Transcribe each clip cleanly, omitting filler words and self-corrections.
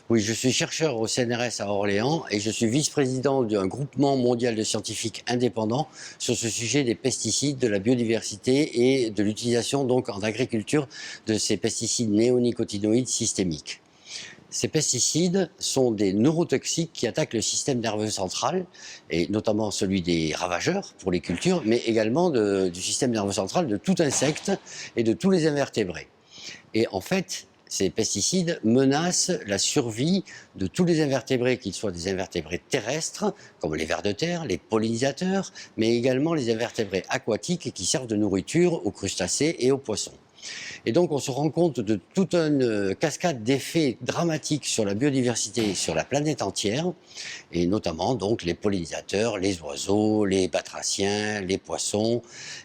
Oui, je suis chercheur au CNRS à Orléans et je suis vice-président d'un groupement mondial de scientifiques indépendants sur ce sujet des pesticides, de la biodiversité et de l'utilisation donc en agriculture de ces pesticides néonicotinoïdes systémiques. Ces pesticides sont des neurotoxiques qui attaquent le système nerveux central, et notamment celui des ravageurs pour les cultures, mais également du système nerveux central de tout insecte et de tous les invertébrés. Et en fait, ces pesticides menacent la survie de tous les invertébrés, qu'ils soient des invertébrés terrestres, comme les vers de terre, les pollinisateurs, mais également les invertébrés aquatiques qui servent de nourriture aux crustacés et aux poissons. Et donc on se rend compte de toute une cascade d'effets dramatiques sur la biodiversité et sur la planète entière, et notamment donc les pollinisateurs, les oiseaux, les batraciens, les poissons,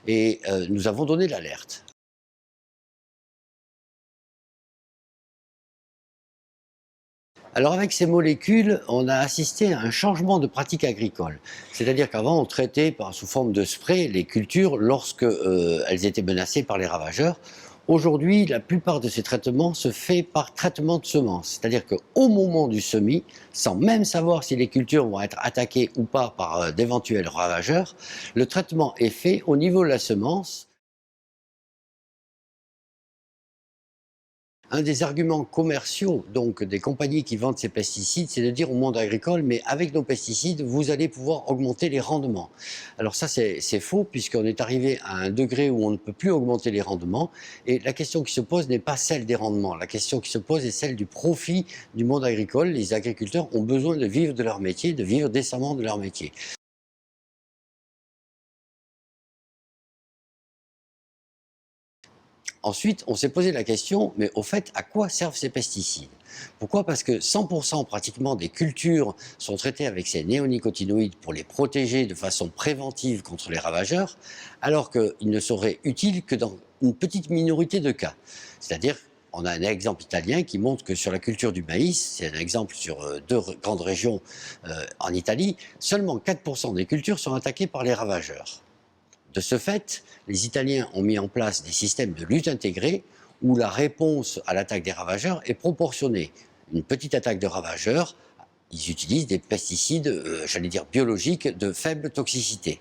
et nous avons donné l'alerte. Alors avec ces molécules, on a assisté à un changement de pratique agricole. C'est-à-dire qu'avant, on traitait sous forme de spray les cultures lorsque elles étaient menacées par les ravageurs. Aujourd'hui, la plupart de ces traitements se fait par traitement de semences. C'est-à-dire qu'au moment du semis, sans même savoir si les cultures vont être attaquées ou pas par d'éventuels ravageurs, le traitement est fait au niveau de la semence. Un des arguments commerciaux donc des compagnies qui vendent ces pesticides, c'est de dire au monde agricole, mais avec nos pesticides, vous allez pouvoir augmenter les rendements. Alors ça, c'est faux, puisqu'on est arrivé à un degré où on ne peut plus augmenter les rendements. Et la question qui se pose n'est pas celle des rendements. La question qui se pose est celle du profit du monde agricole. Les agriculteurs ont besoin de vivre de leur métier, de vivre décemment de leur métier. Ensuite, on s'est posé la question, mais au fait, à quoi servent ces pesticides? Pourquoi? Parce que 100% pratiquement des cultures sont traitées avec ces néonicotinoïdes pour les protéger de façon préventive contre les ravageurs, alors qu'ils ne seraient utiles que dans une petite minorité de cas. C'est-à-dire, on a un exemple italien qui montre que sur la culture du maïs, c'est un exemple sur deux grandes régions en Italie, seulement 4% des cultures sont attaquées par les ravageurs. De ce fait, les Italiens ont mis en place des systèmes de lutte intégrés où la réponse à l'attaque des ravageurs est proportionnée. Une petite attaque de ravageurs, ils utilisent des pesticides, j'allais dire biologiques, de faible toxicité.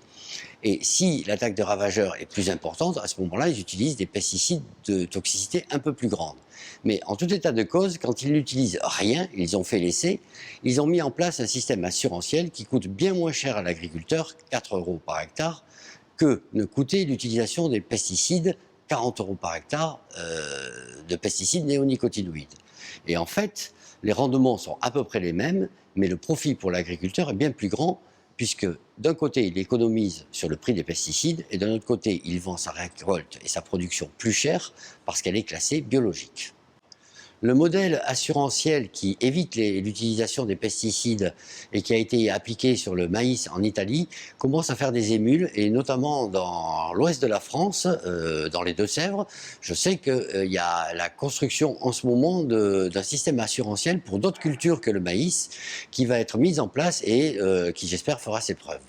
Et si l'attaque de ravageurs est plus importante, à ce moment-là, ils utilisent des pesticides de toxicité un peu plus grande. Mais en tout état de cause, quand ils n'utilisent rien, ils ont fait l'essai, ils ont mis en place un système assurantiel qui coûte bien moins cher à l'agriculteur, 4 € par hectare, que ne coûtait l'utilisation des pesticides, 40 € par hectare, de pesticides néonicotinoïdes. Et en fait, les rendements sont à peu près les mêmes, mais le profit pour l'agriculteur est bien plus grand, puisque d'un côté, il économise sur le prix des pesticides, et d'un autre côté, il vend sa récolte et sa production plus cher, parce qu'elle est classée biologique. Le modèle assurantiel qui évite l'utilisation des pesticides et qui a été appliqué sur le maïs en Italie commence à faire des émules, et notamment dans l'ouest de la France, dans les Deux-Sèvres. Je sais qu'il y a la construction en ce moment d'un système assurantiel pour d'autres cultures que le maïs qui va être mis en place et qui, j'espère, fera ses preuves.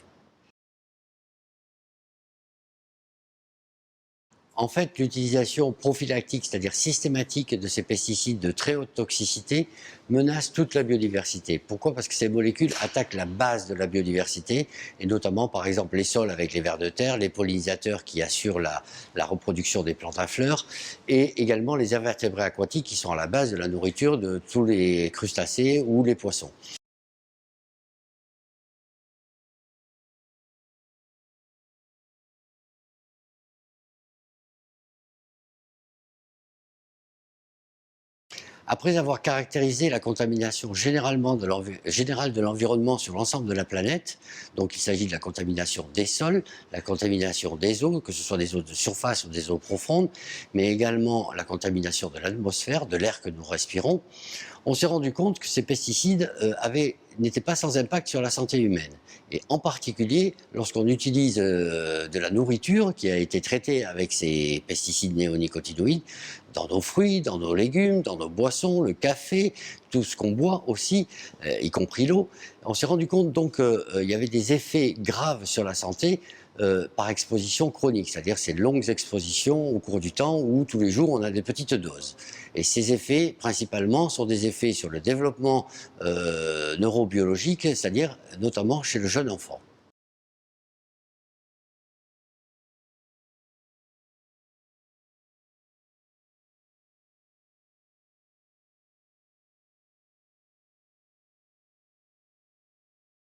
En fait, l'utilisation prophylactique, c'est-à-dire systématique de ces pesticides de très haute toxicité, menace toute la biodiversité. Pourquoi? Parce que ces molécules attaquent la base de la biodiversité, et notamment, par exemple, les sols avec les vers de terre, les pollinisateurs qui assurent la reproduction des plantes à fleurs, et également les invertébrés aquatiques qui sont à la base de la nourriture de tous les crustacés ou les poissons. Après avoir caractérisé la contamination générale de l'environnement sur l'ensemble de la planète, donc il s'agit de la contamination des sols, la contamination des eaux, que ce soit des eaux de surface ou des eaux profondes, mais également la contamination de l'atmosphère, de l'air que nous respirons, on s'est rendu compte que ces pesticides n'étaient pas sans impact sur la santé humaine. Et en particulier, lorsqu'on utilise de la nourriture qui a été traitée avec ces pesticides néonicotinoïdes, dans nos fruits, dans nos légumes, dans nos boissons, le café, tout ce qu'on boit aussi, y compris l'eau, on s'est rendu compte donc qu'il y avait des effets graves sur la santé, par exposition chronique, c'est-à-dire ces longues expositions au cours du temps où tous les jours on a des petites doses. Et ces effets, principalement, sont des effets sur le développement neurobiologique, c'est-à-dire notamment chez le jeune enfant.